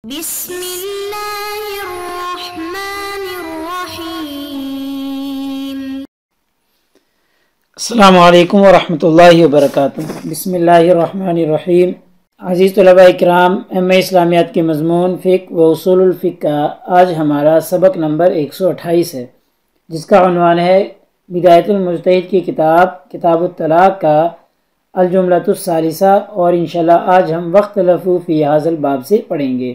بسم اللہ الرحمن الرحیم۔ السلام علیکم ورحمۃ اللہ وبرکاتہ۔ بسم اللہ الرحمن الرحیم۔ عزیز طلباء اکرام، ایم اے اسلامیات کے مضمون فقہ و اصول الفقہ کا آج ہمارا سبق نمبر 128 ہے، جس کا عنوان ہے بدایۃ المجتہد کی کتاب الطلاق کا الجملۃ الثالثہ، اور انشاءاللہ آج ہم واختلف فی ھذا الباب سے پڑھیں گے۔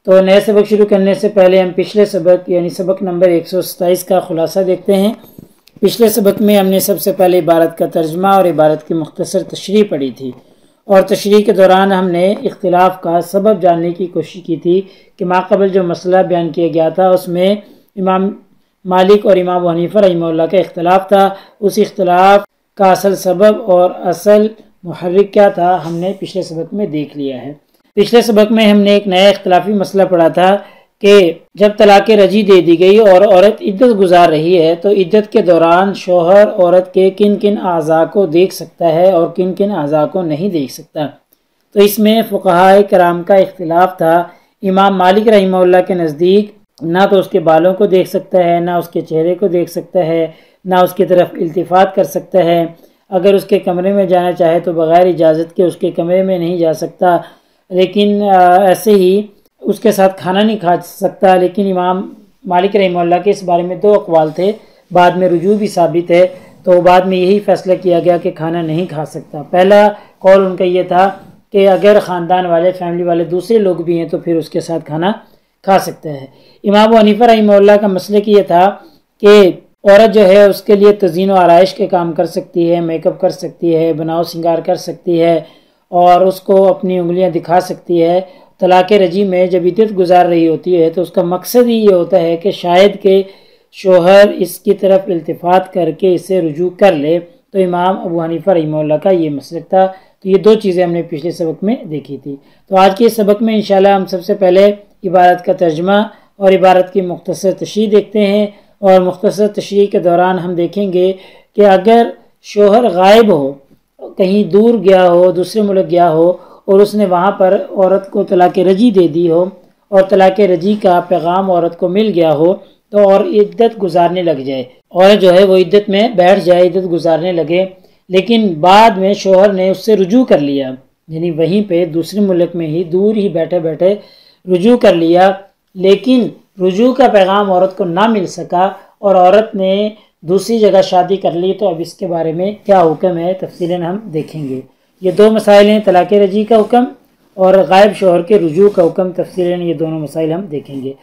تو نئے سبق شروع کرنے سے پہلے ہم پچھلے سبق یعنی سبق نمبر 127 کا خلاصہ دیکھتے ہیں۔ پچھلے سبق میں ہم نے سب سے پہلے عبارت کا ترجمہ اور عبارت کی مختصر تشریح پڑھی تھی، اور تشریح کے دوران ہم نے اختلاف کا سبب جاننے کی کوشش کی تھی کہ ماقبل جو مسئلہ بیان کیا گیا تھا اس میں امام مالک اور امام ابو حنیفہ رحمہ اللہ کا اختلاف تھا۔ اس اختلاف کا اصل سبب اور اصل محرک کیا تھا ہم نے پچھلے سبق میں دیکھ لیا ہے۔ پچھلے سبق میں ہم نے ایک نیا اختلافی مسئلہ پڑھا تھا کہ جب طلاق رجعی دے دی گئی اور عورت عدت گزار رہی ہے تو عدت کے دوران شوہر عورت کے کن کن اعضاء کو دیکھ سکتا ہے اور کن کن اعضاء کو نہیں دیکھ سکتا۔ تو اس میں فقہاء کرام کا اختلاف تھا۔ امام مالک رحمہ اللہ کے نزدیک نہ تو اس کے بالوں کو دیکھ سکتا ہے، نہ اس کے چہرے کو دیکھ سکتا ہے، نہ اس کی طرف التفات کر سکتا ہے۔ اگر اس کے کمرے میں جانا چاہے تو بغیر اجازت کے اس کے کمرے میں نہیں جا سکتا، لیکن ایسے ہی اس کے ساتھ کھانا نہیں کھا سکتا۔ لیکن امام مالک رحمہ اللہ کے اس بارے میں دو اقوال تھے، بعد میں رجوع بھی ثابت ہے، تو بعد میں یہی فیصلہ کیا گیا کہ کھانا نہیں کھا سکتا۔ پہلا قول ان کا یہ تھا کہ اگر خاندان والے فیملی والے دوسرے لوگ بھی ہیں تو پھر اس کے ساتھ کھانا کھا سکتا ہے۔ امام ابو حنیفہ رحمہ اللہ کا مسلک یہ تھا کہ عورت جو ہے اس کے لیے تزئین و آرائش کے کام کر سکتی ہے، میک اپ کر سکتی ہے، بناؤ سنگار کر سکتی ہے، اور اس کو اپنی انگلیاں دکھا سکتی ہے۔ طلاق رجعی میں جب عدت گزار رہی ہوتی ہے تو اس کا مقصد ہی یہ ہوتا ہے کہ شاید کہ شوہر اس کی طرف التفات کر کے اسے رجوع کر لے۔ تو امام ابو حنیفہ رحمہ اللہ کا یہ مسلک تھا۔ تو یہ دو چیزیں ہم نے پچھلے سبق میں دیکھی تھی۔ تو آج کے اس سبق میں انشاءاللہ ہم سب سے پہلے عبارت کا ترجمہ اور عبارت کی مختصر تشریح دیکھتے ہیں، اور مختصر تشریح کے دوران ہم دیکھیں گے کہ اگر شوہر غائب ہو، کہیں دور گیا ہو، دوسرے ملک گیا ہو، اور اس نے وہاں پر عورت کو طلاق رجعی دے دی ہو اور طلاق رجعی کا پیغام عورت کو مل گیا ہو تو اور عدت گزارنے لگ جائے، عورت جو ہے وہ عدت میں بیٹھ جائے، عدت گزارنے لگے، لیکن بعد میں شوہر نے اس سے رجوع کر لیا، یعنی وہیں پہ دوسرے ملک میں ہی دور ہی بیٹھے بیٹھے رجوع کر لیا، لیکن رجوع کا پیغام عورت کو نہ مل سکا اور عورت نے دوسری جگہ شادی کر لی، تو اب اس کے بارے میں کیا حکم ہے تفصیلاً ہم دیکھیں گے۔ یہ دو مسائل ہیں، طلاق رجعی کا حکم اور غائب شوہر کے رجوع کا حکم، تفصیلاً یہ دونوں مسائل ہم دیکھیں گے۔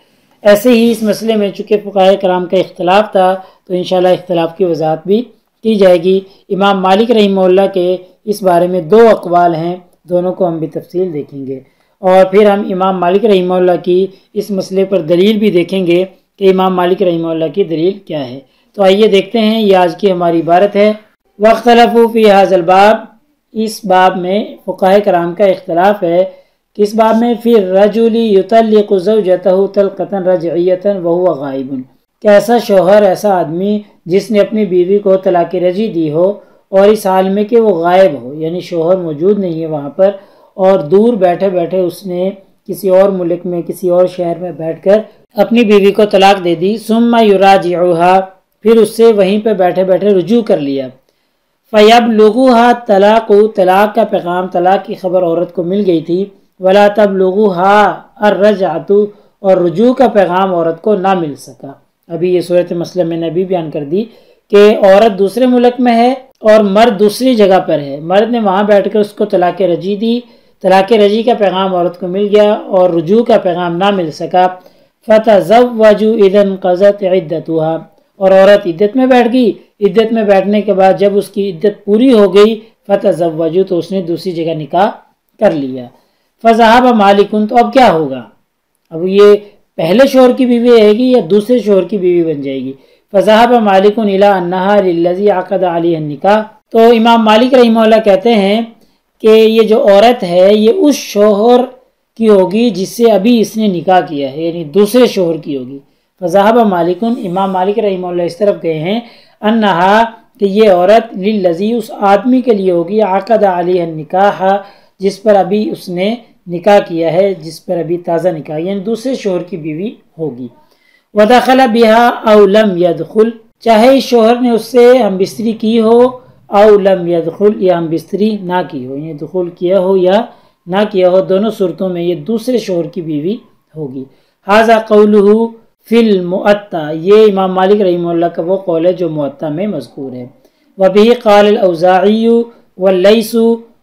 ایسے ہی اس مسئلے میں چونکہ فقہاء کرام کا اختلاف تھا تو انشاءاللہ اختلاف کی وضاحت بھی کی جائے گی۔ امام مالک رحمہ اللہ کے اس بارے میں دو اقوال ہیں، دونوں کو ہم بھی تفصیل دیکھیں گے، اور پھر ہم امام مالک رحمہ اللہ کی اس مسئلے پر دلیل بھی دیکھیں گے کہ امام مالک رحمہ اللہ کی دلیل کیا ہے۔ تو آئیے دیکھتے ہیں، یہ آج کی ہماری عبارت ہے۔ واختلفوا فی ھذا الباب، اس باب میں فقہاء کرام کا اختلاف ہے کہ اس باب میں فی الرجل یطلق زوجته طلقۃ رجعیۃ وهو غائب، کہ ایسا شوہر، ایسا آدمی جس نے اپنی بیوی کو طلاق رجعی دی ہو اور اس حال میں کہ وہ غائب ہو، یعنی شوہر موجود نہیں ہے وہاں پر، اور دور بیٹھے بیٹھے اس نے کسی اور ملک میں کسی اور شہر میں بیٹھ کر اپنی بیوی کو طلاق دے دی، ثم یراجعها، پھر اس سے وہیں پہ بیٹھے بیٹھے رجوع کر لیا، فیبلغها طلاق، طلاق کا پیغام، طلاق کی خبر عورت کو مل گئی تھی، ولا تبلغها الرجعۃ، اور رجوع کا پیغام عورت کو نہ مل سکا۔ ابھی یہ صورت مسئلہ میں نے بھی بیان کر دی کہ عورت دوسرے ملک میں ہے اور مرد دوسری جگہ پر ہے، مرد نے وہاں بیٹھ کر اس کو طلاق رجعی دی، طلاق رجعی کا پیغام عورت کو مل گیا اور رجوع کا پیغام نہ مل سکا، فتزوجوا اذا انقضت عدتها، اور عورت عدت میں بیٹھ گئی، عدت میں بیٹھنے کے بعد جب اس کی عدت پوری ہو گئی، فتزوجوا، تو اس نے دوسری جگہ نکاح کر لیا۔ فذهب مالک، تو اب کیا ہوگا؟ اب یہ پہلے شوہر کی بیوی رہے گی یا دوسرے شوہر کی بیوی بن جائے گی؟ فذهب مالک الى انها للذي عقد عليه النکاح، تو امام مالک رحمہ اللہ کہتے ہیں کہ یہ جو عورت ہے یہ اس شوہر کی ہوگی جس سے ابھی اس نے نکاح کیا ہے، یعنی دوسرے شوہر کی ہوگی۔ فذهب مالک، امام مالک رحمہ اللہ اس طرف گئے ہیں، انہا، کہ یہ عورت للذی، اس آدمی کے لیے ہوگی، عقد علیہ النکاح، جس پر ابھی اس نے نکاح کیا ہے جس پر ابھی تازہ نکاح یعنی دوسرے شوہر کی بیوی ہوگی. ودخل بها او لم يدخل، چاہے شوہر نے اس سے ہم بستری کی ہو او لم يدخل یا ہم بستری نہ کی ہو، یعنی دخول کیا ہو یا نہ کیا ہو، دونوں صورتوں میں یہ دوسرے شوہر کی بیوی ہوگی. ھذا قولہ فی المؤطا، یہ امام مالک رحمہ اللہ کا وہ قول ہے جو موطا میں مذکور ہے. وبہ قال الاوزاعی واللیث،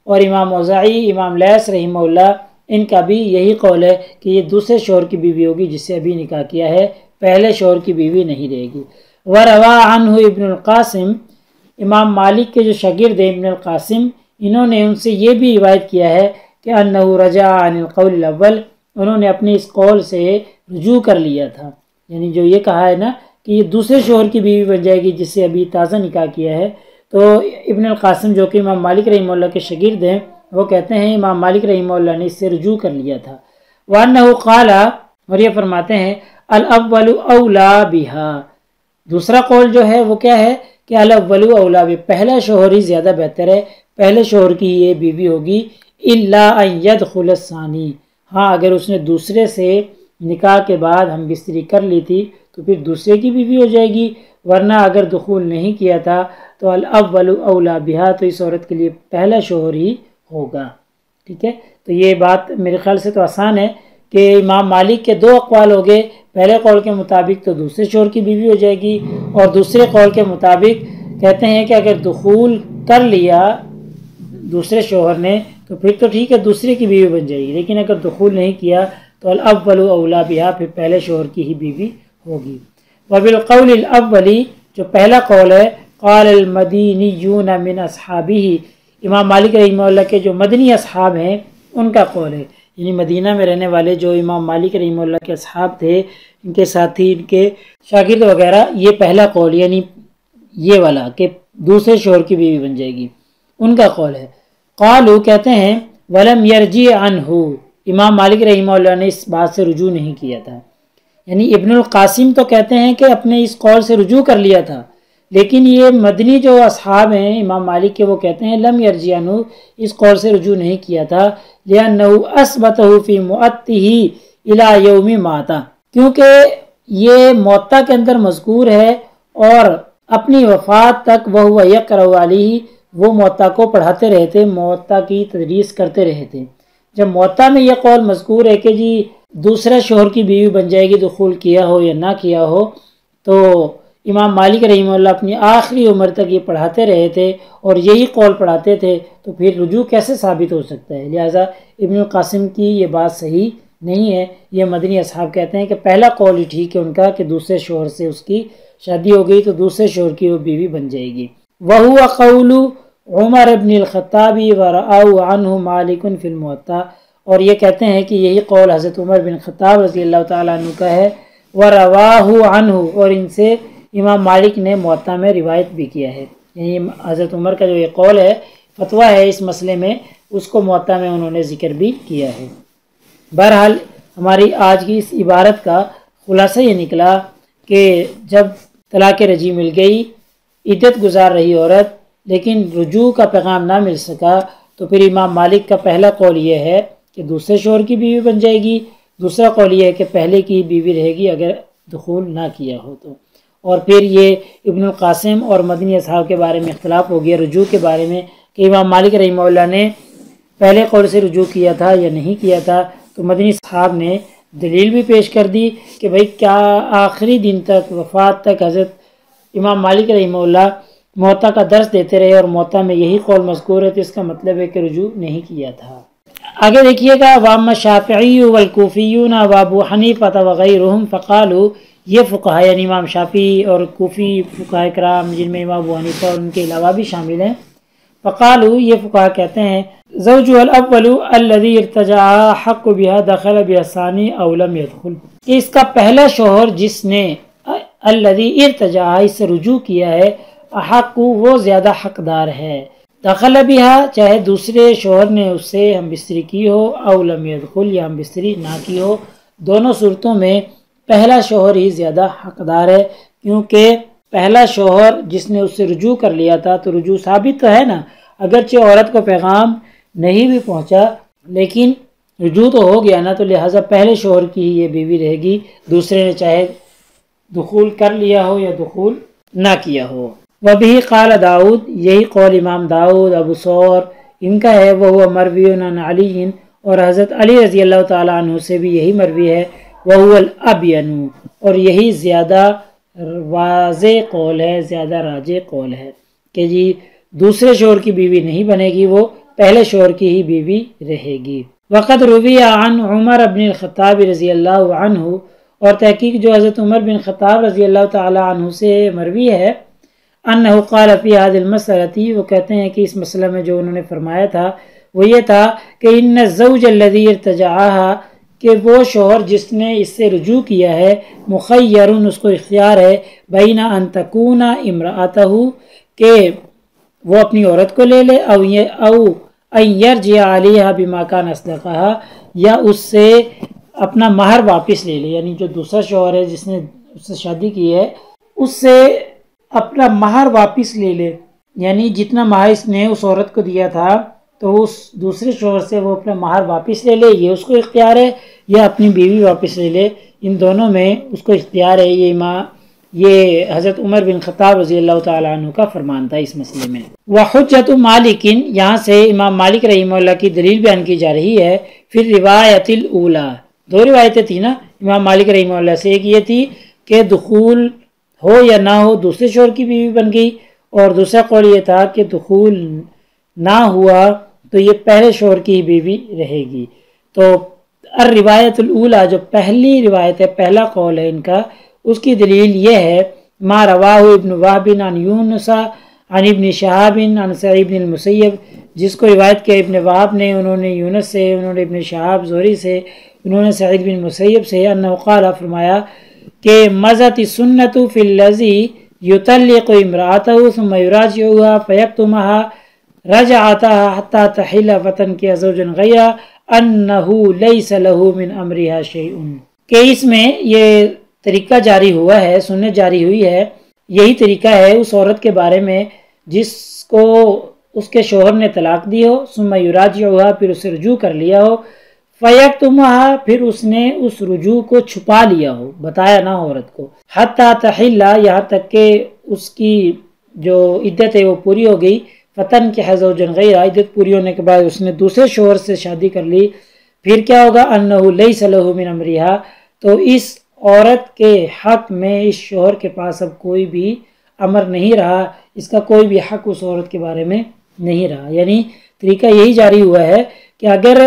اور امام اوزاعی امام لیث رحمہ اللہ ان کا بھی یہی قول ہے کہ یہ دوسرے شوہر کی بیوی ہوگی جس سے ابھی نکاح کیا ہے، پہلے شوہر کی بیوی نہیں رہے گی. وروا عنہ ابن القاسم، امام مالک کے جو شاگرد ہیں ابن القاسم، انہوں نے ان سے یہ بھی روایت کیا ہے کہ انہ رجع عن القول الاول، انہوں نے اپنے اس قول سے رجوع کر لیا تھا، یعنی جو یہ کہا ہے نا کہ یہ دوسرے شوہر کی بیوی بن جائے گی جس سے ابھی تازہ نکاح کیا ہے. تو ابن القاسم جو کہ امام مالک رحمہ اللہ کے شاگرد ہیں وہ کہتے ہیں امام مالک رحمہ اللہ نے اس سے رجوع کر لیا تھا. وانہ قال، اور یہ فرماتے ہیں الاول اولا بہا، دوسرا قول جو ہے وہ کیا ہے کہ الاول اولا بہا، پہلا شوہر ہی زیادہ بہتر ہے، پہلے شوہر کی یہ بیوی ہوگی. الا ان يدخل الثانی، ہاں اگر اس نے دوسرے سے نکاح کے بعد ہم بستری کر لی تھی تو پھر دوسرے کی بیوی ہو جائے گی، ورنہ اگر دخول نہیں کیا تھا تو الاول اولا بہا، تو اس عورت کے لیے پہلا شوہر ہی ہوگا. ٹھیک ہے، تو یہ بات میرے خیال سے تو آسان ہے کہ امام مالک کے دو اقوال ہو گئے. پہلے قول کے مطابق تو دوسرے شوہر کی بیوی ہو جائے گی، اور دوسرے قول کے مطابق کہتے ہیں کہ اگر دخول کر لیا دوسرے شوہر نے تو پھر تو ٹھیک ہے دوسرے کی بیوی بن جائے گی، لیکن اگر دخول نہیں کیا تو الاول اولا بہا، پھر پہلے شوہر کی ہی بیوی ہوگی. وبالقول الاولی، جو پہلا قول ہے، قال المدینیون من اصحابہ، امام مالک رحمہ اللہ کے جو مدنی اصحاب ہیں ان کا قول ہے، یعنی مدینہ میں رہنے والے جو امام مالک رحمہ اللہ کے اصحاب تھے، ان کے ساتھی، ان کے شاگرد وغیرہ، یہ پہلا قول یعنی یہ والا کہ دوسرے شوہر کی بیوی بن جائے گی، ان کا قول ہے. قالو، کہتے ہیں ولم یرجع عنہ، امام مالک رحمہ اللہ نے اس بات سے رجوع نہیں کیا تھا. یعنی ابن القاسم تو کہتے ہیں کہ اپنے اس قول سے رجوع کر لیا تھا، لیکن یہ مدنی جو اصحاب ہیں امام مالک کے وہ کہتے ہیں لم یرجع عنہ، اس قول سے رجوع نہیں کیا تھا. لأنہ اثبتہ فی مؤطہ الی یوم مات، کیونکہ یہ موطا کے اندر مذکور ہے اور اپنی وفات تک وہ یقرأ علیہ، وہ موطا کو پڑھاتے رہے تھے، موطا کی تدریس کرتے رہے تھے. جب موطا میں یہ قول مذکور ہے کہ جی دوسرا شوہر کی بیوی بن جائے گی دخول کیا ہو یا نہ کیا ہو، تو امام مالک رحمہ اللہ اپنی آخری عمر تک یہ پڑھاتے رہے تھے اور یہی قول پڑھاتے تھے، تو پھر رجوع کیسے ثابت ہو سکتا ہے؟ لہٰذا ابن القاسم کی یہ بات صحیح نہیں ہے. یہ مدنی اصحاب کہتے ہیں کہ پہلا قول ہی ٹھیک ہے ان کا کہ دوسرے شوہر سے اس کی شادی ہو گئی تو دوسرے شوہر کی وہ بیوی بن جائے گی. وَهُوَ قَوْلُ عمر ابن الخطاب وَرَأَوْ عَنْهُ مَالِكٌ فِي الْمُوَطَّا، اور یہ کہتے ہیں کہ یہی قول حضرت عمر بن خطاب رضی اللہ تعالیٰ عنہ کا ہے. وَرَوَاهُ عَنْهُ، اور ان سے امام مالک نے موطا میں روایت بھی کیا ہے. یعنی حضرت عمر کا جو یہ قول ہے، فتویٰ ہے اس مسئلے میں، اس کو موطا میں انہوں نے ذکر بھی کیا ہے. بہرحال ہماری آج کی اس عبارت کا خلاصہ یہ نکلا کہ جب طلاق رجعی مل گئی، عدت گزار رہی عورت، لیکن رجوع کا پیغام نہ مل سکا، تو پھر امام مالک کا پہلا قول یہ ہے کہ دوسرے شوہر کی بیوی بن جائے گی، دوسرا قول یہ ہے کہ پہلے کی بیوی رہے گی اگر دخول نہ کیا ہو تو. اور پھر یہ ابن القاسم اور مدنی اصحاب کے بارے میں اختلاف ہو گیا رجوع کے بارے میں کہ امام مالک رحمہ اللہ نے پہلے قول سے رجوع کیا تھا یا نہیں کیا تھا. تو مدنی صاحب نے دلیل بھی پیش کر دی کہ بھئی کیا آخری دن تک، وفات تک حضرت امام مالک رحمہ اللہ موطا کا درس دیتے رہے اور موطا میں یہی قول مذکور ہے، تو اس کا مطلب ہے کہ رجوع نہیں کیا تھا. آگے دیکھیے گا وَأَمَّا الشَّافِعِيُّ وَالْكُوفِيُّونَ وَأَبُو حَنِیفَةَ وَغَیْرُهُم فَقَالُوا، یہ فقہا یعنی امام شافعی اور کوفی فقہاء کرام جن میں امام ابو حنیفہ اور ان کے علاوہ بھی شامل ہیں، فقالوا، یہ فقہا کہتے ہیں زوجها الاول الذي ارتجع حق بها دخل بها الثاني او لم يدخل، کہ اس کا پہلا شوہر جس نے الذي ارتجع، اس سے رجوع کیا ہے، حق وہ زیادہ حقدار ہے، دخل بها چاہے دوسرے شوہر نے اس سے ہم بستری کی ہو، او لم يدخل یا ہم بستری نہ کی ہو، دونوں صورتوں میں پہلا شوہر ہی زیادہ حقدار ہے، کیونکہ پہلا شوہر جس نے اس سے رجوع کر لیا تھا تو رجوع ثابت تو ہے نا، اگرچہ عورت کو پیغام نہیں بھی پہنچا لیکن رجوع تو ہو گیا نا، تو لہٰذا پہلے شوہر کی ہی یہ بیوی رہے گی، دوسرے نے چاہے دخول کر لیا ہو یا دخول نہ کیا ہو۔ وبہ قال داؤد، یہی قول امام داؤد، ابو ثور ان کا ہے، وہ مروی عن علی، اور حضرت علی رضی اللہ تعالیٰ عنہ سے بھی یہی مروی ہے، وہ الابین، اور یہی زیادہ واضح قول ہے، زیادہ راجح قول ہے کہ جی دوسرے شوہر کی بیوی نہیں بنے گی، وہ پہلے شوہر کی ہی بیوی رہے گی۔ وقد روی عن عمر بن الخطاب رضی اللہ عنہ، اور تحقیق جو حضرت عمر بن خطاب رضی اللہ تعالی عنہ سے مروی ہے، انہ قال فی هذه المسألة، وہ کہتے ہیں کہ اس مسئلہ میں جو انہوں نے فرمایا تھا وہ یہ تھا کہ ان الزوج الذی ارتجعها، کہ وہ شوہر جس نے اس سے رجوع کیا ہے، مخیر، اس کو اختیار ہے، بین ان تکون امرأتہ، کہ وہ اپنی عورت کو لے لے، او ان یرجع علیہا بما کان اصدقہا، یا اس سے اپنا مہر واپس لے لے، یعنی جو دوسرا شوہر ہے جس نے اس سے شادی کی ہے اس سے اپنا مہر واپس لے لے، یعنی جتنا مہر اس نے اس عورت کو دیا تھا تو اس دوسرے شوہر سے وہ اپنا مہر واپس لے لے، یہ اس کو اختیار ہے، یا اپنی بیوی واپس لے لے، ان دونوں میں اس کو اختیار ہے۔ یہ حضرت عمر بن خطاب رضی اللہ تعالیٰ عنہ کا فرمان تھا اس مسئلے میں۔ وحجت مالک، یہاں سے امام مالک رحمہ اللہ کی دلیل بیان کی جا رہی ہے، پھر روایت الاولی، دو روایتیں تھیں نا امام مالک رحمہ اللہ سے، ایک یہ تھی کہ دخول ہو یا نہ ہو دوسرے شوہر کی بیوی بن گئی، اور دوسرا قول یہ تھا کہ دخول نہ ہوا تو یہ پہلے شوہر کی بیوی رہے گی۔ تو الروایت الاولی، جو پہلی روایت ہے، پہلا قول ہے ان کا، اس کی دلیل یہ ہے ما رواہ ابن وہب عن یونس عن ابن شہاب عن سعید بن المسیب، جس کو روایت کیا ابن وہب نے، انہوں نے یونس سے، انہوں نے ابن شہاب زہری سے، انہوں نے سعید بن مسیب سے، انہ قال، فرمایا کہ مضت السنۃ فی الذی یطلق امرأتہ ثم یراجعها فیکتمها رجعتها حتی تحل فتنکح زوجا غیرہ انہ لیس لہ من امرها شیء، کہ اس میں یہ طریقہ جاری ہوا ہے، سنت جاری ہوئی ہے، یہی طریقہ ہے اس عورت کے بارے میں جس کو اس کے شوہر نے طلاق دی ہو، ثم یراجعها، پھر اسے رجوع کر لیا ہو، فیکتمها، پھر اس نے اس رجوع کو چھپا لیا ہو، بتایا نہ ہو عورت کو، حتی تحل، یہاں تک کہ اس کی جو عدت ہے وہ پوری ہو گئی، فتنکح زوجا غیرہ، عدت پوری ہونے کے بعد اس نے دوسرے شوہر سے شادی کر لی، پھر کیا ہوگا، انہ لیس لہ من امرها، تو اس عورت کے حق میں اس شوہر کے پاس اب کوئی بھی امر نہیں رہا، اس کا کوئی بھی حق اس عورت کے بارے میں نہیں رہا۔ یعنی طریقہ یہی جاری ہوا ہے کہ اگر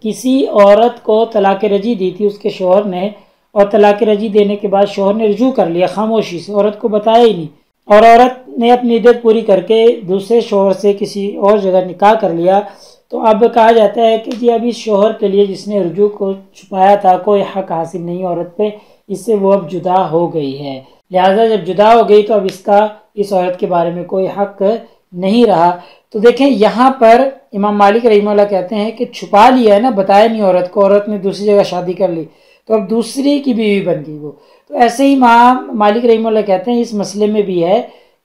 کسی عورت کو طلاق رجعی دی تھی اس کے شوہر نے، اور طلاق رجعی دینے کے بعد شوہر نے رجوع کر لیا خاموشی سے، عورت کو بتایا ہی نہیں، اور عورت نے اپنی عدت پوری کر کے دوسرے شوہر سے کسی اور جگہ نکاح کر لیا، تو اب کہا جاتا ہے کہ جی اب اس شوہر کے لیے جس نے رجوع کو چھپایا تھا کوئی حق حاصل نہیں عورت پہ، اس سے وہ اب جدا ہو گئی ہے، لہٰذا جب جدا ہو گئی تو اب اس عورت کے بارے میں کوئی حق نہیں رہا۔ تو دیکھیں یہاں پر امام مالک رحمہ اللہ کہتے ہیں کہ چھپا لیا ہے نا، بتایا نہیں عورت کو، عورت نے دوسری جگہ شادی کر لی تو اب دوسری کی بیوی بن گئی وہ۔ تو ایسے ہی امام مالک رحمہ اللہ کہتے ہیں اس مسئلے میں بھی ہے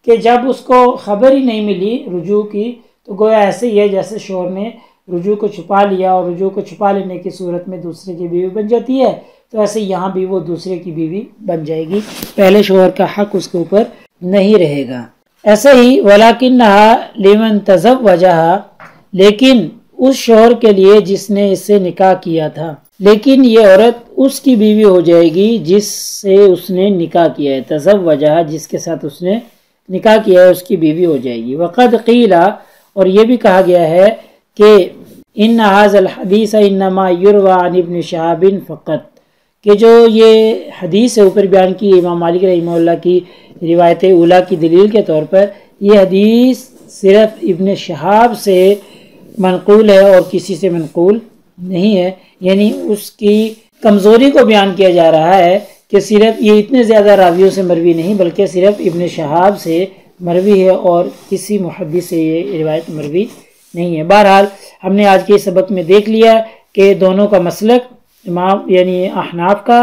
کہ جب اس کو خبر ہی نہیں ملی رجوع کی، تو گویا ایسے ہی ہے جیسے شوہر نے رجوع کو چھپا لیا، اور رجوع کو چھپا لینے کی صورت میں دوسرے کی بیوی بن جاتی ہے، تو ایسے یہاں بھی وہ دوسرے کی بیوی بن جائے گی، پہلے شوہر کا حق اس کے اوپر نہیں رہے گا۔ ایسے ہی وَلَكِنَّهَا لِمَنْ تَزَوَّجَهَا، لیکن اس شوہر کے لیے جس نے اس سے نکاح کیا تھا، لیکن یہ عورت اس کی بیوی ہو جائے گی جس سے اس نے نکاح کیا ہے، تزوجها، جس کے ساتھ اس نے نکاح کیا ہے اس کی بیوی ہو جائے گی۔ وقد قیل، اور یہ بھی کہا گیا ہے کہ ان هذا الحدیث انما یروى عن ابن شہاب فقط، کہ جو یہ حدیث ہے اوپر بیان کی امام مالک رحمہ اللہ کی روایت اولیٰ کی دلیل کے طور پر، یہ حدیث صرف ابن شہاب سے منقول ہے اور کسی سے منقول نہیں ہے، یعنی اس کی کمزوری کو بیان کیا جا رہا ہے کہ صرف یہ اتنے زیادہ راویوں سے مروی نہیں بلکہ صرف ابن شہاب سے مروی ہے اور کسی محدث سے یہ روایت مروی نہیں ہے۔ بہرحال ہم نے آج کے سبق میں دیکھ لیا کہ دونوں کا مسلک امام یعنی احناف کا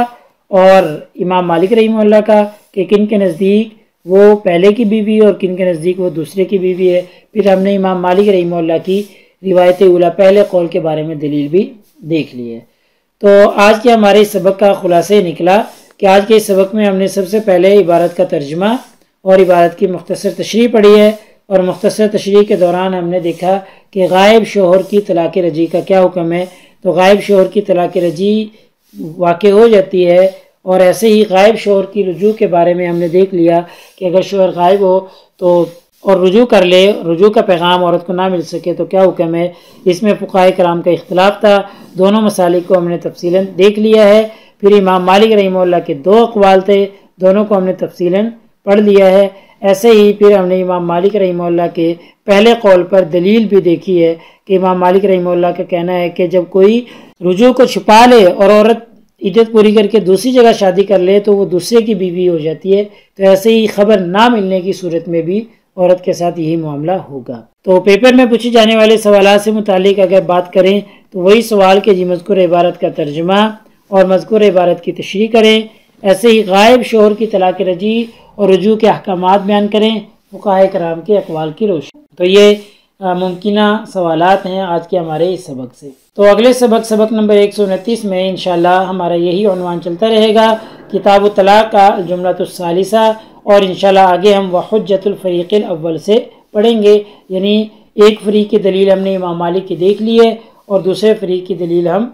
اور امام مالک رحمہ اللہ کا، کہ کن کے نزدیک وہ پہلے کی بیوی اور کن کے نزدیک وہ دوسرے کی بیوی ہے۔ پھر ہم نے امام مالک رحمہ اللہ کی روایت اولیٰ پہلے قول کے بارے میں دلیل بھی دیکھ لی ہے۔ تو آج کے ہمارے اس سبق کا خلاصہ نکلا کہ آج کے اس سبق میں ہم نے سب سے پہلے عبارت کا ترجمہ اور عبارت کی مختصر تشریح پڑھی ہے، اور مختصر تشریح کے دوران ہم نے دیکھا کہ غائب شوہر کی طلاق رجعی کا کیا حکم ہے۔ تو غائب شوہر کی طلاق رجعی واقع ہو جاتی ہے، اور ایسے ہی غائب شوہر کی رجوع کے بارے میں ہم نے دیکھ لیا کہ اگر شوہر غائب ہو تو اور رجوع کر لے، رجوع کا پیغام عورت کو نہ مل سکے تو کیا حکم ہے۔ اس میں فقہائے کرام کا اختلاف تھا، دونوں مسالک کو ہم نے تفصیلاً دیکھ لیا ہے۔ پھر امام مالک رحمہ اللہ کے 2 اقوال تھے، دونوں کو ہم نے تفصیلاً پڑھ لیا ہے۔ ایسے ہی پھر ہم نے امام مالک رحمہ اللہ کے پہلے قول پر دلیل بھی دیکھی ہے کہ امام مالک رحمہ اللہ کا کہنا ہے کہ جب کوئی رجوع کو چھپا لے اور عورت عدت پوری کر کے دوسری جگہ شادی کر لے تو وہ دوسرے کی بیوی ہو جاتی ہے، تو ایسے ہی خبر نہ ملنے کی صورت میں بھی عورت کے ساتھ یہی معاملہ ہوگا۔ تو پیپر میں پوچھے جانے والے سوالات سے متعلق اگر بات کریں تو وہی سوال کہ مذکور عبارت کا ترجمہ اور مذکور عبارت کی تشریح کریں، ایسے ہی غائب شوہر کی طلاق رجعی اور رجوع کے احکامات بیان کریں فقہائے کرام کے اقوال کی روشنی۔ تو یہ ممکنہ سوالات ہیں آج کے ہمارے اس سبق سے۔ تو اگلے سبق نمبر 129 میں انشاءاللہ ہمارا یہی عنوان چلتا رہے گا، کتاب الطلاق کا الجملۃ الثالثہ، اور انشاءاللہ آگے ہم وحجۃ الفریق الاول سے پڑھیں گے، یعنی ایک فریق کی دلیل ہم نے امام مالک کی دیکھ لی ہے اور دوسرے فریق کی دلیل ہم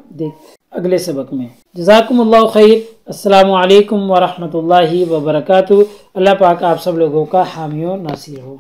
اگلے سبق میں۔ جزاکم اللہ خیر، السلام علیکم ورحمۃ اللہ وبرکاتہ۔ اللہ پاک آپ سب لوگوں کا حامی و ناصر ہو۔